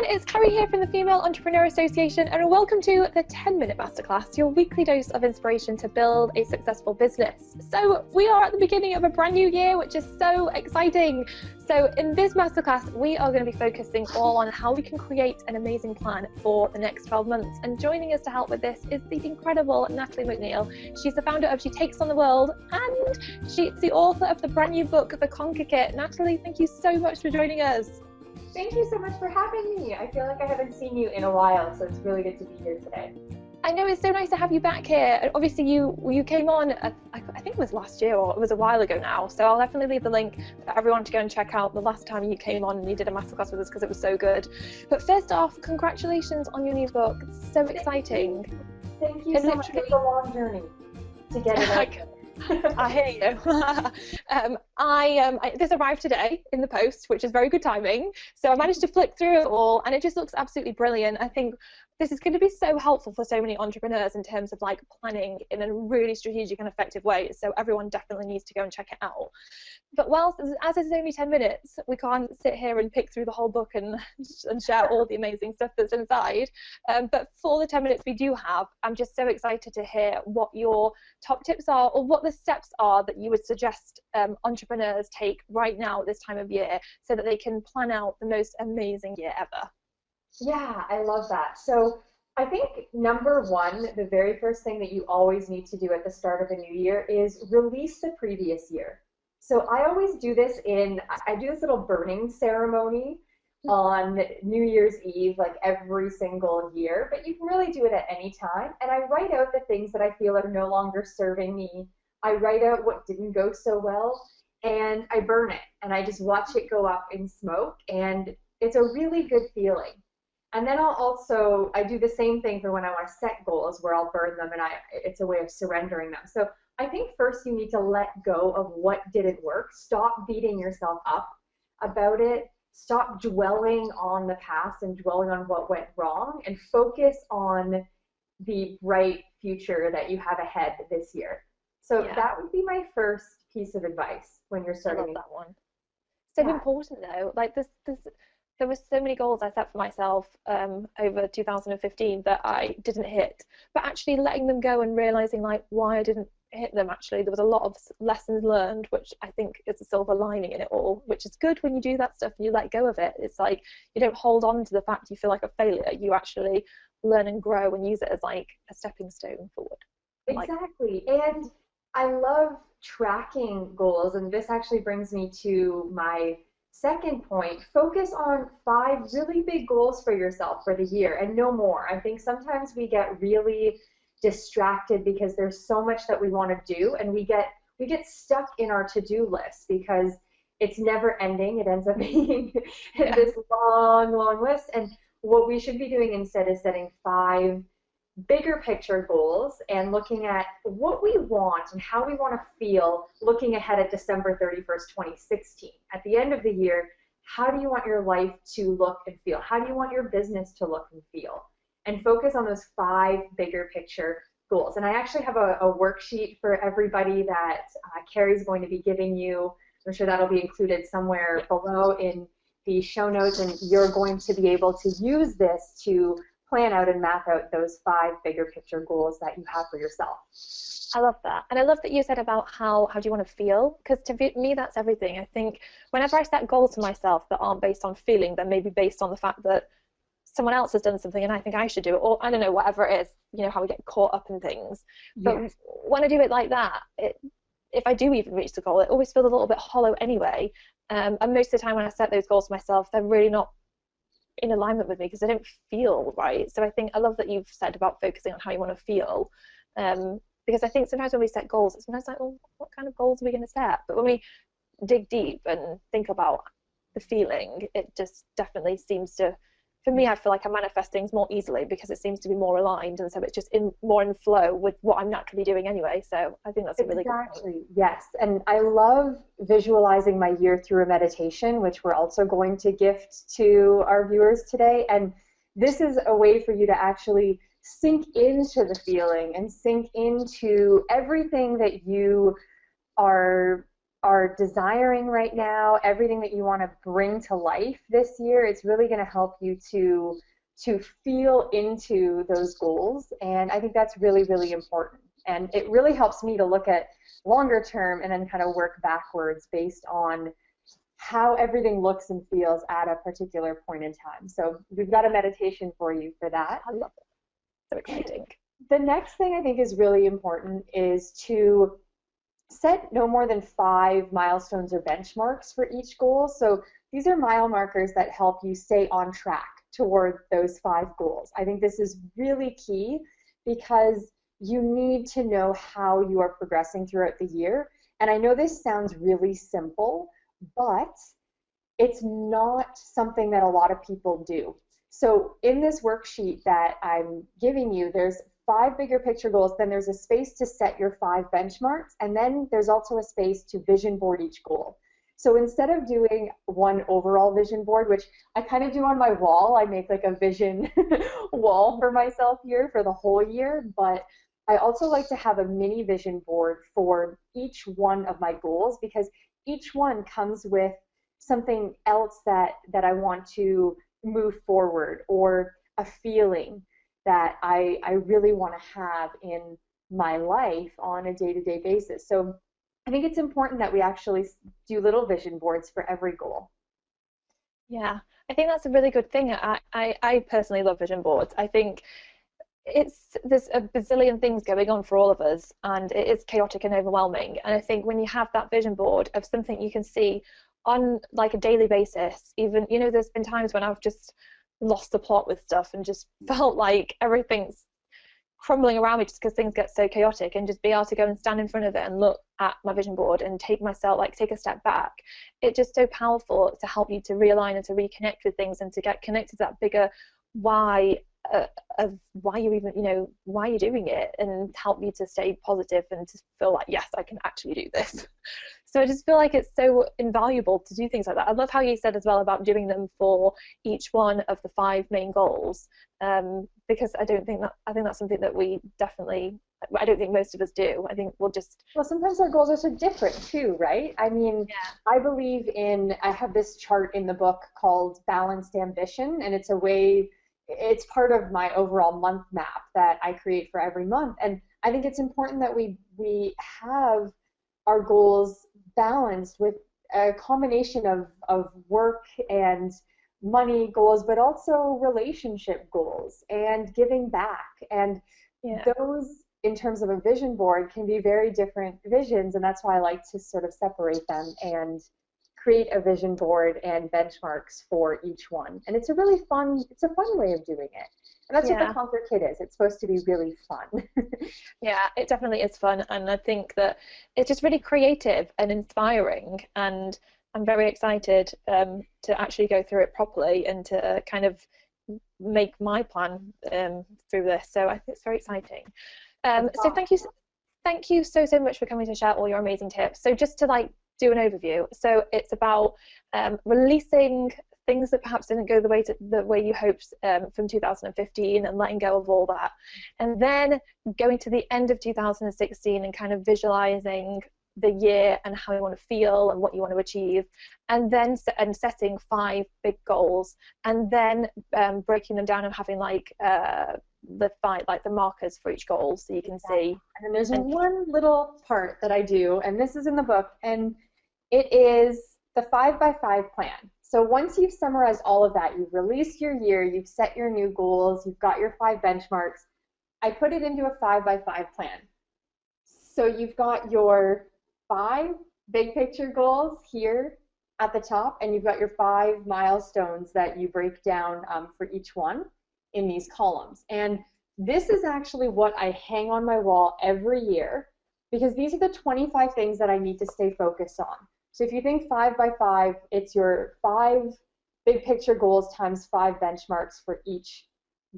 it's Carrie here from the Female Entrepreneur Association, and welcome to the 10-Minute Masterclass, your weekly dose of inspiration to build a successful business. So we are at the beginning of a brand new year, which is so exciting. So in this masterclass, we are going to be focusing all on how we can create an amazing plan for the next 12 months. And joining us to help with this is the incredible Natalie MacNeil. She's the founder of She Takes on the World, and she's the author of the brand new book, The Conquer Kit. Natalie, thank you so much for joining us. Thank you so much for having me. I feel like I haven't seen you in a while, so it's really good to be here today. I know, it's so nice to have you back here. Obviously, you came on, I think it was last year, or it was a while ago now, so I'll definitely leave the link for everyone to go and check out the last time you came on and you did a masterclass with us, because it was so good. But first off, congratulations on your new book. It's so exciting. Thank you so much. It's a long journey to get it out. I hear you. This arrived today in the post, which is very good timing. So I managed to flick through it all, and it just looks absolutely brilliant. I think this is going to be so helpful for so many entrepreneurs in terms of like planning in a really strategic and effective way. So everyone definitely needs to go and check it out. But as it's only 10 minutes, we can't sit here and pick through the whole book and share all the amazing stuff that's inside. But for the 10 minutes we do have, I'm just so excited to hear what your top tips are, or what the steps are that you would suggest entrepreneurs take right now at this time of year so that they can plan out the most amazing year ever. Yeah, I love that. So I think number one, the very first thing that you always need to do at the start of a new year is release the previous year. So I always do this I do this little burning ceremony on New Year's Eve, like every single year, but you can really do it at any time. And I write out the things that I feel are no longer serving me. I write out what didn't go so well, and I burn it, and I just watch it go up in smoke, and it's a really good feeling. And then I do the same thing for when I want to set goals, where I'll burn them, and it's a way of surrendering them. So I think first you need to let go of what didn't work. Stop beating yourself up about it. Stop dwelling on the past and dwelling on what went wrong, and focus on the bright future that you have ahead this year. So that would be my first piece of advice when you're starting. I love that one. So important though. Like there were so many goals I set for myself over 2015 that I didn't hit, but actually letting them go and realizing like why I didn't hit them. Actually, there was a lot of lessons learned, which I think is a silver lining in it all, which is good when you do that stuff and you let go of it. It's like you don't hold on to the fact you feel like a failure. You actually learn and grow and use it as like a stepping stone forward. Exactly. And I love tracking goals, and this actually brings me to my second point. Focus on 5 really big goals for yourself for the year, and no more. I think sometimes we get really distracted because there's so much that we want to do, and we get stuck in our to-do list because it's never ending. It ends up being this long list. And what we should be doing instead is setting 5 bigger picture goals and looking at what we want and how we want to feel looking ahead at December 31st, 2016. At the end of the year, how do you want your life to look and feel? How do you want your business to look and feel? And focus on those 5 bigger picture goals. And I actually have a worksheet for everybody that Carrie's going to be giving you. I'm sure that'll be included somewhere below in the show notes, and you're going to be able to use this to plan out and map out those 5 bigger picture goals that you have for yourself. I love that. And I love that you said about how do you want to feel, because to me that's everything. I think whenever I set goals for myself that aren't based on feeling, they're maybe based on the fact that someone else has done something and I think I should do it, or I don't know, whatever it is, you know, how we get caught up in things. But when I do it like that, if I do even reach the goal, it always feels a little bit hollow anyway. And most of the time when I set those goals for myself, they're really not in alignment with me because they don't feel right. So I love that you've said about focusing on how you want to feel, because I think sometimes when we set goals, it's sometimes like, well, what kind of goals are we going to set? But when we dig deep and think about the feeling, it just definitely seems to, for me, I feel like I manifest things more easily because it seems to be more aligned, and so it's just more in flow with what I'm naturally doing anyway. So I think that's a really good point. Yes, and I love visualizing my year through a meditation, which we're also going to gift to our viewers today. And this is a way for you to actually sink into the feeling and sink into everything that you are are desiring right now, everything that you want to bring to life this year, it's really going to help you to feel into those goals. And I think that's really, really important. And it really helps me to look at longer term and then kind of work backwards based on how everything looks and feels at a particular point in time. So we've got a meditation for you for that. I love it. So exciting. The next thing I think is really important is to set no more than 5 milestones or benchmarks for each goal. So these are mile markers that help you stay on track toward those 5 goals. I think this is really key because you need to know how you are progressing throughout the year. And I know this sounds really simple, but it's not something that a lot of people do. So in this worksheet that I'm giving you, there's 5 bigger picture goals, then there's a space to set your 5 benchmarks, and then there's also a space to vision board each goal. So instead of doing one overall vision board, which I kind of do on my wall, I make like a vision wall for myself here for the whole year, but I also like to have a mini vision board for each one of my goals because each one comes with something else that I want to move forward, or a feeling that I really want to have in my life on a day-to-day basis. So I think it's important that we actually do little vision boards for every goal. Yeah, I think that's a really good thing. I personally love vision boards. I think there's a bazillion things going on for all of us, and it is chaotic and overwhelming. And I think when you have that vision board of something you can see on like a daily basis, even, you know, there's been times when I've just lost the plot with stuff and just felt like everything's crumbling around me just because things get so chaotic, and just be able to go and stand in front of it and look at my vision board and take a step back. It's just so powerful to help you to realign and to reconnect with things and to get connected to that bigger why of why you even, you know, why you're doing it, and help you to stay positive and to feel like, yes, I can actually do this. So I just feel like it's so invaluable to do things like that. I love how you said as well about doing them for each one of the 5 main goals, because I think that's something that we definitely, I don't think most of us do. I think we'll just... Well, sometimes our goals are so different too, right? I mean, yeah. I have this chart in the book called Balanced Ambition, and it's part of my overall month map that I create for every month. And I think it's important that we have our goals balanced with a combination of work and money goals, but also relationship goals and giving back. And those, in terms of a vision board, can be very different visions, and that's why I like to sort of separate them and create a vision board and benchmarks for each one. And it's a fun way of doing it. And that's what the Conquer Kit is. It's supposed to be really fun. Yeah, it definitely is fun. And I think that it's just really creative and inspiring. And I'm very excited to actually go through it properly and to kind of make my plan through this. So I think it's very exciting. So thank you so much for coming to share all your amazing tips. So just to do an overview. So it's about releasing things that perhaps didn't go the way you hoped from 2015, and letting go of all that, and then going to the end of 2016 and kind of visualizing the year and how you want to feel and what you want to achieve, and then setting 5 big goals, and then breaking them down and having the markers for each goal so you can see. And then there's one little part that I do, and this is in the book, and it is the 5x5 plan. So once you've summarized all of that, you've released your year, you've set your new goals, you've got your 5 benchmarks, I put it into a 5x5 plan. So you've got your 5 big picture goals here at the top, and you've got your 5 milestones that you break down for each one in these columns. And this is actually what I hang on my wall every year, because these are the 25 things that I need to stay focused on. So if you think 5x5, it's your 5 big picture goals times 5 benchmarks for each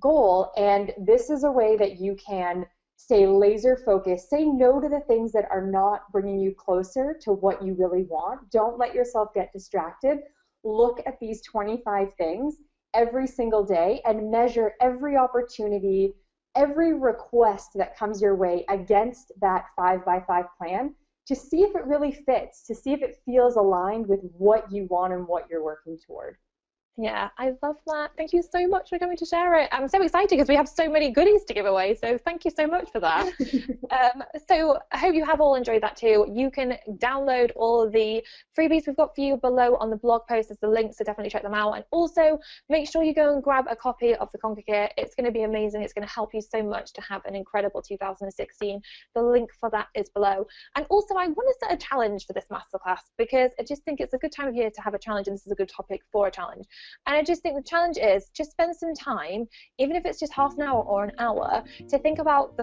goal. And this is a way that you can stay laser focused. Say no to the things that are not bringing you closer to what you really want. Don't let yourself get distracted. Look at these 25 things every single day and measure every opportunity, every request that comes your way against that 5x5 plan, to see if it really fits, to see if it feels aligned with what you want and what you're working toward. Yeah, I love that. Thank you so much for coming to share it. I'm so excited because we have so many goodies to give away. So thank you so much for that. So I hope you have all enjoyed that too. You can download all the freebies we've got for you below on the blog post. There's the links, so definitely check them out. And also make sure you go and grab a copy of the Conquer Kit. It's going to be amazing. It's going to help you so much to have an incredible 2016. The link for that is below. And also I want to set a challenge for this masterclass because I just think it's a good time of year to have a challenge, and this is a good topic for a challenge. And I just think the challenge is just spend some time, even if it's just half an hour or an hour, to think about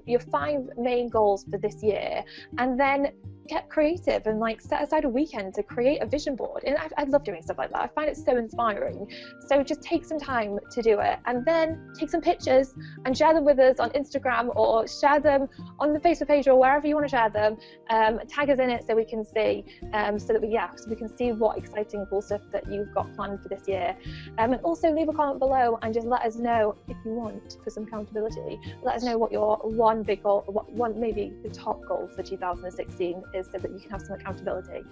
your five main goals for this year, and then get creative and like set aside a weekend to create a vision board. And I love doing stuff like that. I find it so inspiring. So just take some time to do it, and then take some pictures and share them with us on Instagram, or share them on the Facebook page, or wherever you want to share them. Tag us in it so we can see, so we can see what exciting cool stuff that you've got planned for this year. And also leave a comment below and just let us know, if you want, for some accountability. Let us know what your one big goal, maybe the top goal for 2016 is, so that you can have some accountability.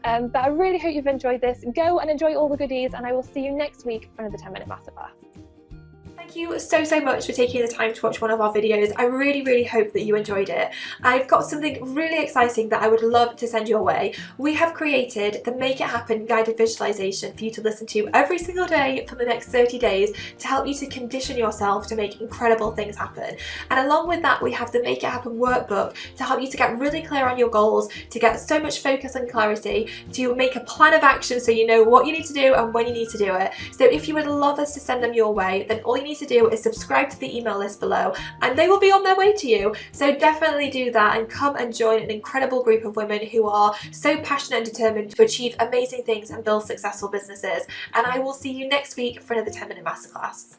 But I really hope you've enjoyed this. Go and enjoy all the goodies, and I will see you next week for another 10-minute masterclass. Thank you so much for taking the time to watch one of our videos. I really hope that you enjoyed it. I've got something really exciting that I would love to send your way. We have created the Make It Happen guided visualization for you to listen to every single day for the next 30 days to help you to condition yourself to make incredible things happen. And along with that, we have the Make It Happen workbook to help you to get really clear on your goals, to get so much focus and clarity, to make a plan of action so you know what you need to do and when you need to do it. So if you would love us to send them your way, then all you need to do is subscribe to the email list below, and they will be on their way to you. So definitely do that and come and join an incredible group of women who are so passionate and determined to achieve amazing things and build successful businesses. And I will see you next week for another 10-minute masterclass.